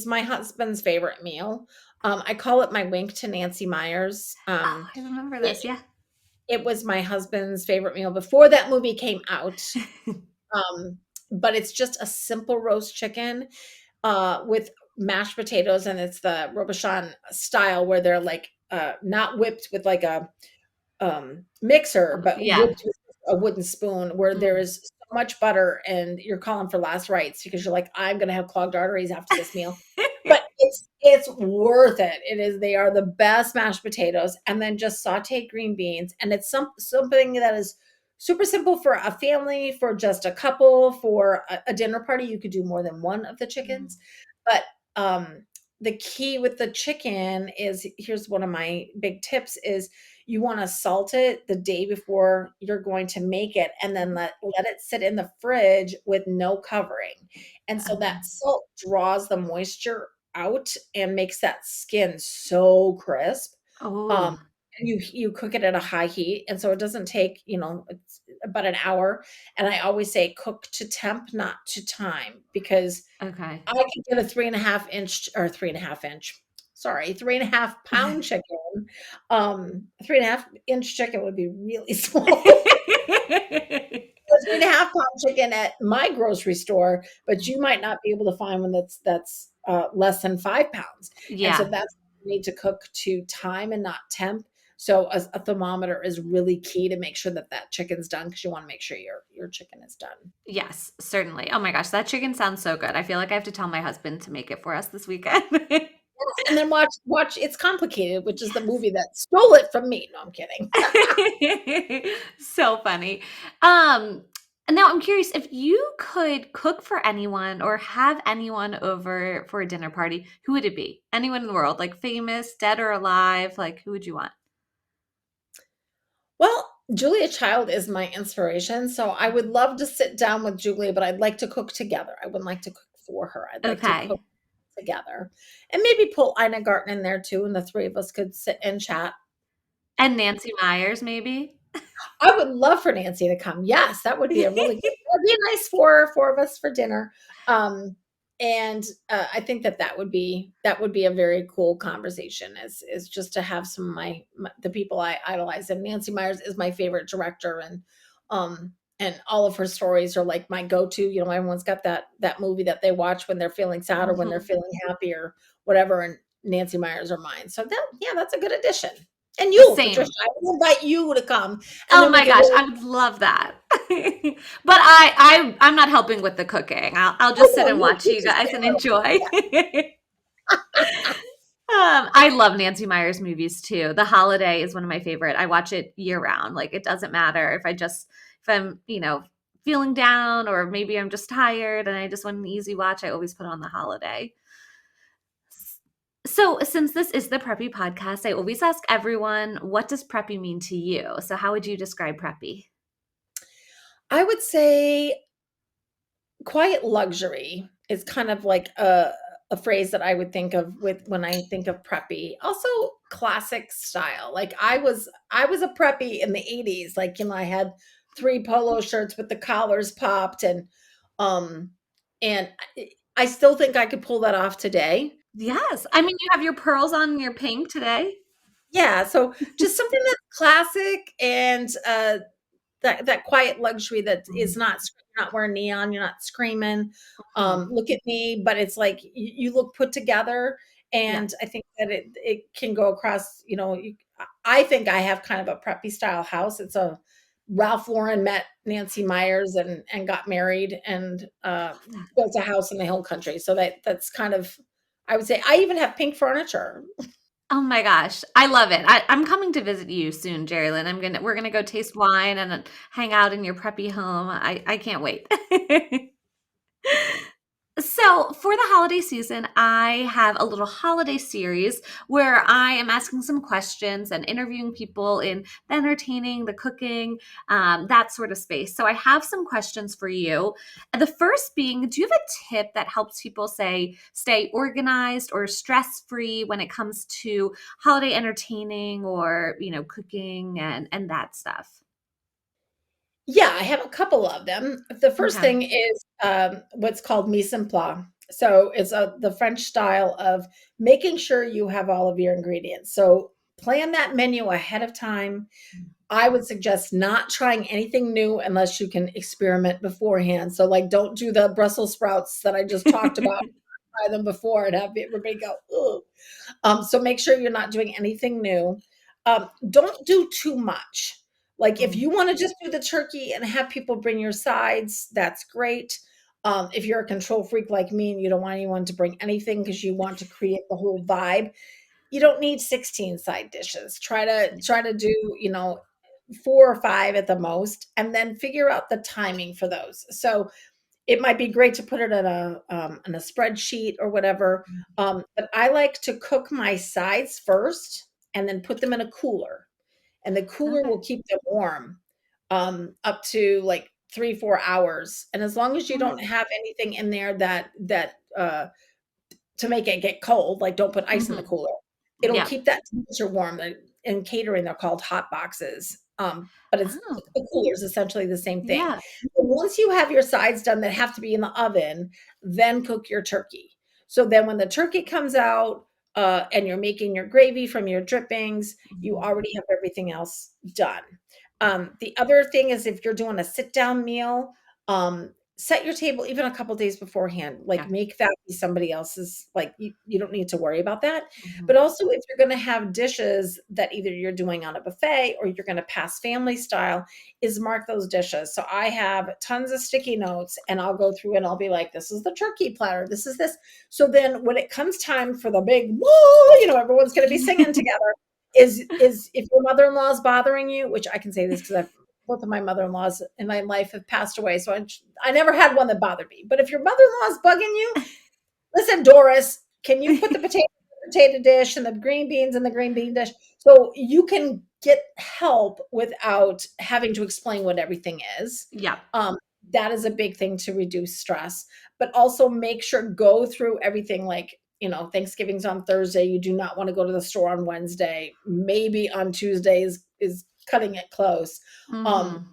my husband's favorite meal. I call it my wink to Nancy Meyers. Oh, I remember It this, yeah. it was my husband's favorite meal before that movie came out. Um, but it's just a simple roast chicken, with mashed potatoes, and it's the Robuchon style where they're like, not whipped with like a mixer, but Yeah. whipped with a wooden spoon, where there Mm. is so much butter and you're calling for last rites because you're like, I'm gonna have clogged arteries after this meal. But it's worth it. They are the best mashed potatoes, and then just sauteed green beans, and it's something that is super simple for a family, for just a couple, for a dinner party. You could do more than one of the Mm. chickens, but the key with the chicken is, here's one of my big tips, is you want to salt it the day before you're going to make it, and then let it sit in the fridge with no covering. And so Oh. that salt draws the moisture out and makes that skin so crisp. Um, Oh, and you cook it at a high heat, and so it doesn't take, it's about an hour. And I always say cook to temp, not to time, because okay. I could get a 3.5 inch, or 3.5 inch, sorry, 3.5 pound chicken. 3.5 inch chicken would be really small. A 3.5 pound chicken at my grocery store, but you might not be able to find one that's less than 5 pounds. And so Yeah. need to cook to time and not temp. So a thermometer is really key to make sure that that chicken's done because you want to make sure your chicken is done. Yes, certainly. Oh my gosh, that chicken sounds so good. I feel like I have to tell my husband to make it for us this weekend. And then watch It's Complicated, which is the Yes. movie that stole it from me. No, I'm kidding. So funny. Um, Now I'm curious if you could cook for anyone or have anyone over for a dinner party, who would it be? Anyone in the world, like famous, dead or alive, like who would you want? Well, Julia Child is my inspiration, so I would love to sit down with Julia, but I'd like to cook together. I wouldn't like to cook for her. I'd like to cook Okay. together. And maybe pull Ina Garten in there too, and the 3 of us could sit and chat. And Nancy Meyers, maybe? I would love for Nancy to come. Yes, that would be a really good that'd be a nice 4 of us for dinner. Um, I think that that would be a very cool conversation is just to have some of my the people I idolize, and Nancy Meyers is my favorite director, and all of her stories are like my go-to. You know, everyone's got that movie that they watch when they're feeling sad or when they're Mhm. feeling happy or whatever, and Nancy Meyers are mine. So that yeah, that's a good addition. And you, Patricia, Same. I will invite you to come, and Oh then we my can gosh, really I would love that. But I'm not helping with the cooking. I'll oh, just sit no, and watch you you just guys and enjoy. yeah. I love Nancy Meyers movies too. The Holiday is one of my favorite. I watch it year round. Like it doesn't matter if I'm, feeling down or maybe I'm just tired and I just want an easy watch, I always put on The Holiday. So, since this is the Preppy podcast, I always ask everyone, what does preppy mean to you? So, how would you describe preppy? I would say quiet luxury is kind of like a phrase that I would think of with when I think of preppy. Also classic style. Like I was a preppy in the 80s. Like, I had 3 polo shirts with the collars popped um and I still think I could pull that off today. Yes. I mean, you have your pearls on your pink today. Yeah, so just something that's classic and that quiet luxury that is Mhm, not you're not wearing neon, you're not screaming, mhm. "Look at me," but it's like you look put together, Yeah. and I think that it can go across, I think I have kind of a preppy style house. It's a Ralph Lauren met Nancy Meyers and got married and, built a house in the Hill Country, so that's kind of I would say I even have pink furniture. Oh my gosh, I love it. I'm coming to visit you soon, JeriLynne. We're gonna go taste wine and then hang out in your preppy home. I can't wait. So, for the holiday season, I have a little holiday series where I am asking some questions and interviewing people in the entertaining, the cooking, that sort of space. So, I have some questions for you. The first being, do you have a tip that helps people stay organized or stress free when it comes to holiday entertaining or cooking and that stuff? Yeah, I have a couple of them. The first Okay. thing is, what's called mise en place. So it's the French style of making sure you have all of your ingredients. So plan that menu ahead of time. I would suggest not trying anything new unless you can experiment beforehand. So, like, don't do the Brussels sprouts that I just talked about. Try them before and have everybody go, "Ugh." So make sure you're not doing anything new. Don't do too much. Like if Mm, you want to just do the turkey and have people bring your sides, that's great. If you're a control freak like me and you don't want anyone to bring anything because you want to create the whole vibe, you don't need 16 side dishes. Try to do, 4 or 5 at the most, and then figure out the timing for those. So it might be great to put it in a spreadsheet or whatever, but I like to cook my sides first and then put them in a cooler, and the cooler okay. will keep them warm, up to, like, 3, 4 hours, and as long as you don't Nice. have anything in there to make it get cold, like, don't put ice in the Mhm. cooler. It'll Yeah. keep that temperature warm. In catering, they're called hot boxes, but it's Oh, the cooler is essentially the same thing. yeah. But once you have your sides done that have to be in the oven, then cook your turkey. So then when the turkey comes out, and you're making your gravy from your drippings, you Mhm. already have everything else done. The other thing is if you're doing a sit-down meal, set your table even a couple days beforehand, like Yeah. make that be somebody else's, like you don't need to worry about that. But Mhm. also if you're going to have dishes that either you're doing on a buffet or you're going to pass family style, is mark those dishes. So I have tons of sticky notes and I'll go through and I'll be like, this is the turkey platter, this is this. So then when it comes time for the big whoa, everyone's going to be singing together, is if your mother-in-law is bothering you, which I can say this because I've both of my mother-in-laws in my life have passed away, so I never had one that bothered me. But if your mother-in-law is bugging you, listen, Doris, can you put the potato dish and the green beans in the green bean dish so you can get help without having to explain what everything is? Yeah. Um, that is a big thing to reduce stress, but also make sure go through everything like, Thanksgiving's on Thursday. You do not want to go to the store on Wednesday. Maybe on Tuesday is cutting it close. Um, Mhm.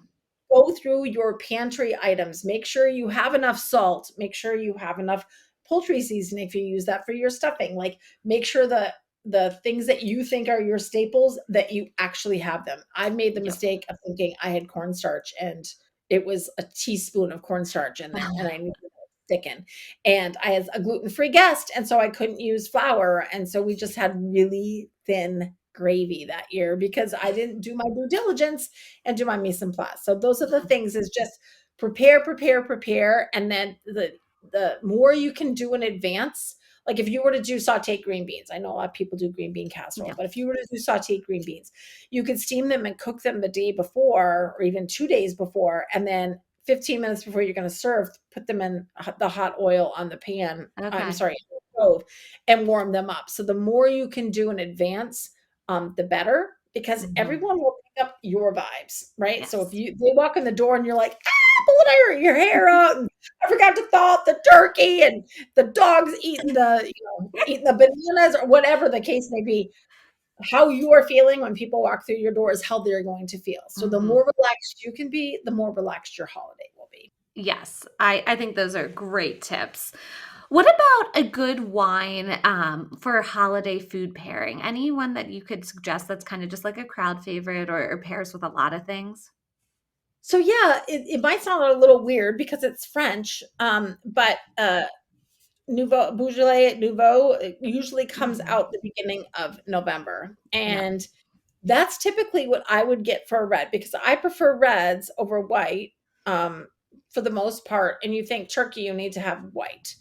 go through your pantry items. Make sure you have enough salt. Make sure you have enough poultry seasoning if you use that for your stuffing. Like make sure the things that you think are your staples that you actually have them. I made the Yep. mistake of thinking I had cornstarch and it was a teaspoon of cornstarch in there and I knew it was sticking. And I had a gluten-free guest and so I couldn't use flour and so we just had really thin gravy that year because I didn't do my due diligence and do my mise en place. So those are the things is just prepare, prepare, prepare. And then the more you can do in advance, like if you were to do sauteed green beans, I know a lot of people do green bean casserole, Yeah. but if you were to do sauteed green beans, you could steam them and cook them the day before or even 2 days before. And then 15 minutes before you're going to serve, put them in the hot oil on the pan. I'm Okay. sorry, stove and warm them up. So the more you can do in advance, the better because Mhm. everyone will pick up your vibes, right? So if Yes. they walk in the door and you're like, pulling your hair out, and I forgot to thaw out the turkey, and the dog's eating the bananas, or whatever the case may be. How you are feeling when people walk through your door is how they're going to feel. So the Mhm. more relaxed you can be, the more relaxed your holiday will be. Yes. I think those are great tips. What about a good wine, for a holiday food pairing? Anyone that you could suggest that's kinda just like a crowd favorite or pairs with a lot of things? So yeah, it might sound a little weird because it's French, but Nouveau it usually comes Mhm. out the beginning of November, Yeah. and that's typically what I would get for a red because I prefer reds over white, um, for the most part, and you think turkey, you need to have white.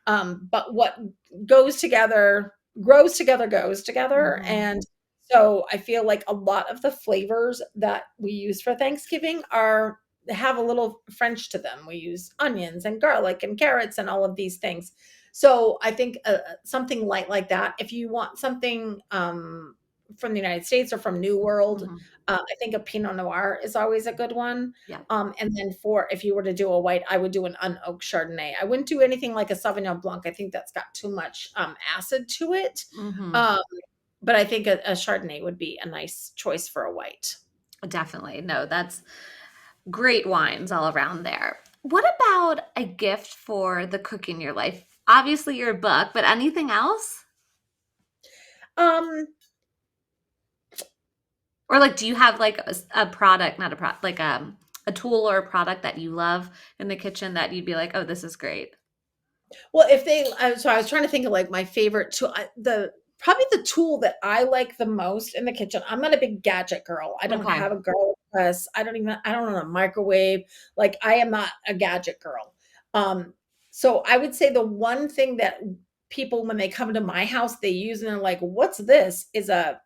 But what goes together, grows together, goes together, Mhm. and so I feel like a lot of the flavors that we use for Thanksgiving have a little French to them. We use onions and garlic and carrots and all of these things. So I think something light like that. If you want something from the United States or from New World, Mhm. I think a Pinot Noir is always a good one. Yeah. And then for if you were to do a white, I would do an unoaked Chardonnay. I wouldn't do anything like a Sauvignon Blanc. I think that's got too much acid to it. Mhm. Um, but I think a Chardonnay would be a nice choice for a white. Definitely. No, that's great wines all around there. What about a gift for the cook in your life? Obviously, your book, but anything else? Um, Or, like, do you have, like, a product not a product, like, a tool or a product that you love in the kitchen that you'd be like, "Oh, this is great." Well, if they so I was trying to think of, like, my favorite tool the probably the tool that I like the most in the kitchen. I'm not a big gadget girl. I don't Okay. have a garlic press. I don't own a microwave. Like, I am not a gadget girl. Um, so I would say the one thing that people, when they come to my house, they use and they're like, "What's this?" is a,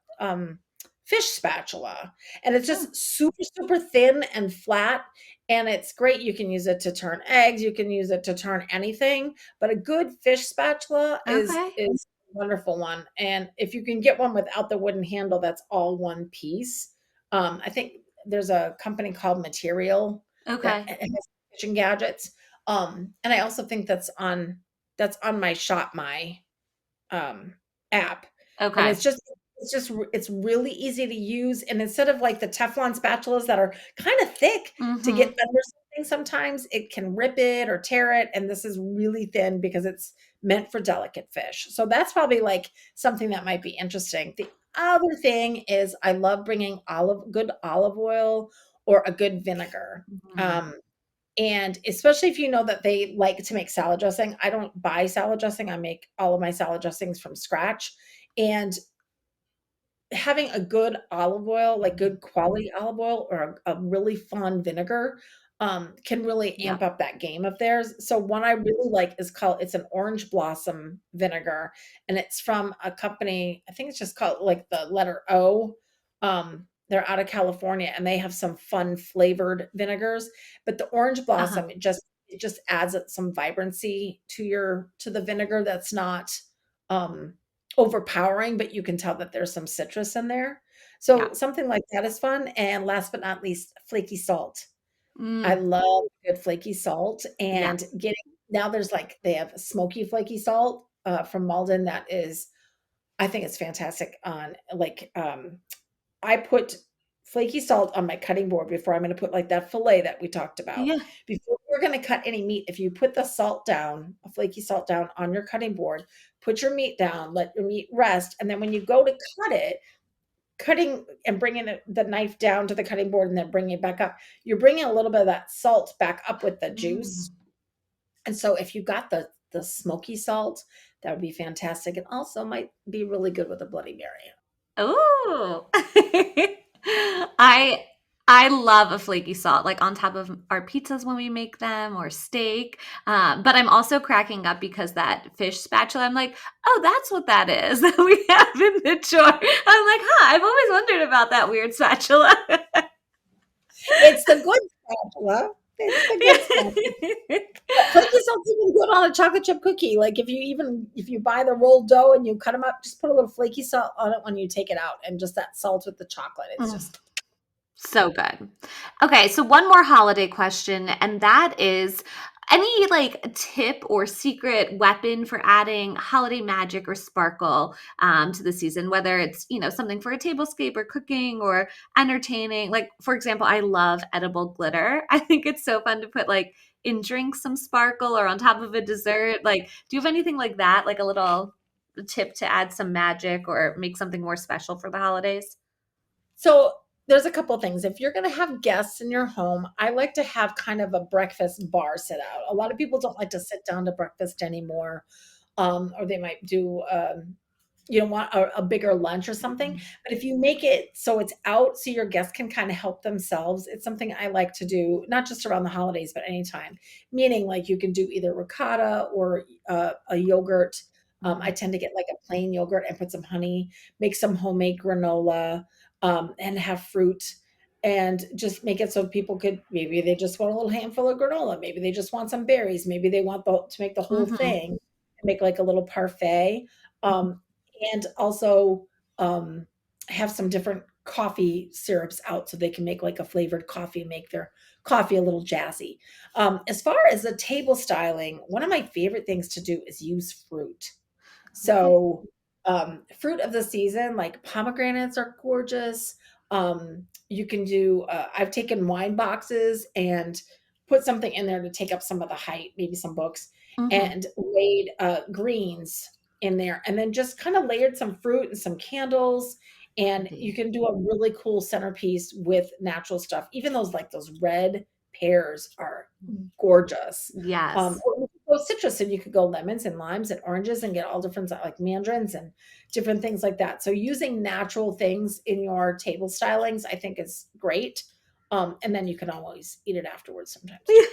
fish spatula, and it's Hmm, just super, super thin and flat, and it's great. You can use it to turn eggs, you can use it to turn anything, but a good fish spatula okay. is a wonderful one, and if you can get one without the wooden handle that's all one piece, I think there's a company called Material that Okay. has kitchen gadgets, and I also think that's on my Shop My um, app, and Okay. it's really easy to use, and instead of, like, the Teflon spatulas that are kinda thick to get Mhm. under something sometimes, it can rip it or tear it, and this is really thin because it's meant for delicate fish. So that's probably, like, something that might be interesting. The other thing is I love bringing good olive oil or a good vinegar. Mhm. Um And especially if you know that they like to make salad dressing. I don't buy salad dressing. I make all of my salad dressings from scratch. And having a good olive oil, like good quality olive oil or a really fun vinegar, can really Yep. amp up that game of theirs. So one I really like is called it's an orange blossom vinegar, and it's from a company, I think it's just called like the letter O. They're out of California and they have some fun flavored vinegars, but the orange Uh-huh. blossom, it just adds some vibrancy to the vinegar that's not um overpowering, but you can tell that there's some citrus in there. Yeah. So something like that is fun. And last but not least, flaky salt. I Mm. love good flaky salt Yeah. and getting now there's like they have smoky flaky salt from Malden that is I think it's fantastic on like I put flaky salt on my cutting board before I'm going to put like that fillet that we talked about. Yeah. Before we're going to cut any meat, if you put the salt down, a flaky salt down on your cutting board, put your meat down, let your meat rest, and then when you go to cut it, cutting and bringing the knife down to the cutting board and then bringing it back up, you're bringing a little bit of that salt back up with the juice. Mm. And so if you got the smoky salt, that would be fantastic. It also might be really good with a Bloody Mary. Ooh. I I love a flaky salt, like, on top of our pizzas when we make them or steak, but I'm also cracking up because that fish spatula, I'm like, "Oh, that's what that is that we have in the drawer." I'm like, "Huh, I've always wondered about that weird spatula." It's the good spatula. It's the good spatula. But flaky salt's even good on a chocolate chip cookie. Like if you buy the rolled dough and you cut them up, just put a little flaky salt on it when you take it out, and just that salt with the chocolate. It's Mm. just So good. Okay, so one more holiday question, and that is any like tip or secret weapon for adding holiday magic or sparkle to the season, whether it's, something for a tablescape or cooking or entertaining. Like, for example, I love edible glitter. I think it's so fun to put like in drinks some sparkle or on top of a dessert. Like, do you have anything like that? Like a little tip to add some magic or make something more special for the holidays? so there's a couple things. If you're going to have guests in your home, I like to have kind of a breakfast bar sit out. A lot of people don't like to sit down to breakfast anymore, or they might do want a bigger lunch or something. Mhm. But if you make it so it's out so your guests can kind of help themselves, it's something I like to do, not just around the holidays, but anytime. Meaning, like you can do either ricotta or a yogurt. I Mhm. tend to get like a plain yogurt and put some honey, make some homemade granola, and have fruit. And just make it so people could maybe they just want a little handful of granola, maybe they just want some berries, maybe they want to make the whole Mhm. thing, make like a little parfait. Um, and also have some different coffee syrups out so they can make like a flavored coffee, make their coffee a little jazzy. As far as the table styling, one of my favorite things to do is use fruit. Okay. So, fruit of the season, like pomegranates are gorgeous. You can do, I've taken wine boxes and put something in there to take up some of the height, maybe some books, Mhm. and laid greens in there, and then just kind of layered some fruit and some candles. And you Pretty. can do a really cool centerpiece with natural stuff. Even those red pears are gorgeous. Yes. Or you could go citrus and you could go lemons and limes and oranges and get all different like mandarins and different things like that. So using natural things in your table stylings, I think is great. And then you can always eat it afterwards sometimes too.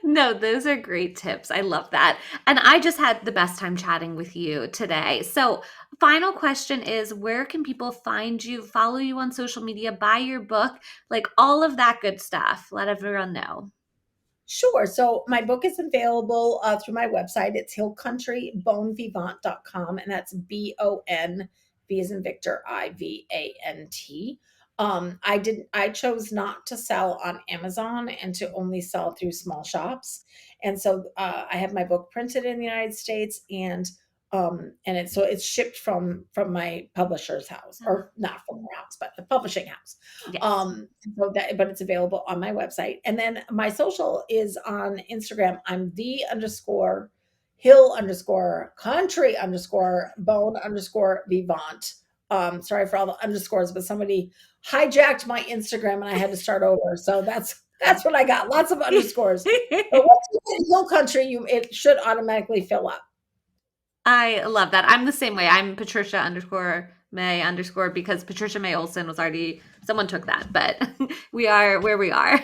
No, those are great tips. I love that. And I just had the best time chatting with you today. So, final question is where can people find you, follow you on social media, buy your book, like all of that good stuff? Let everyone know. Sure. So my book is available through my website. It's hillcountrybonvivant.com, and that's BON, V as in Victor, IVANT. I chose not to sell on Amazon and to only sell through small shops. And so I have my book printed in the United States, and it's shipped from my publisher's house, Uh, or not from their house, but the publishing house. Yes. But it's available on my website. And then my social is on Instagram. I'm the underscore hill underscore country underscore bone underscore vivant. Sorry for all the underscores, but somebody hijacked my Instagram and I had to start over. So That's what I got. Lots of underscores. But once you hit Hill Country, it should automatically fill up. I love that. I'm the same way. I'm Patricia underscore May underscore because Patricia May Olson was already, someone took that, but we are where we are.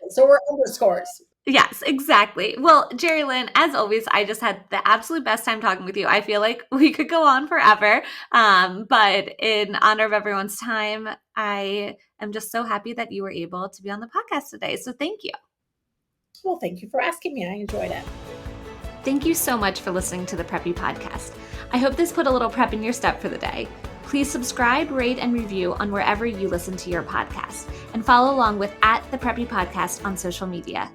So we're underscores. Yes, exactly. Well, JeriLynne, as always, I just had the absolute best time talking with you. I feel like we could go on forever. But in honor of everyone's time, I am just so happy that you were able to be on the podcast today. So thank you. Well, thank you for asking me. I enjoyed it. Thank you so much for listening to the Preppy Podcast. I hope this put a little prep in your step for the day. Please subscribe, rate, and review on wherever you listen to your podcast, and follow along with @the Preppy Podcast on social media.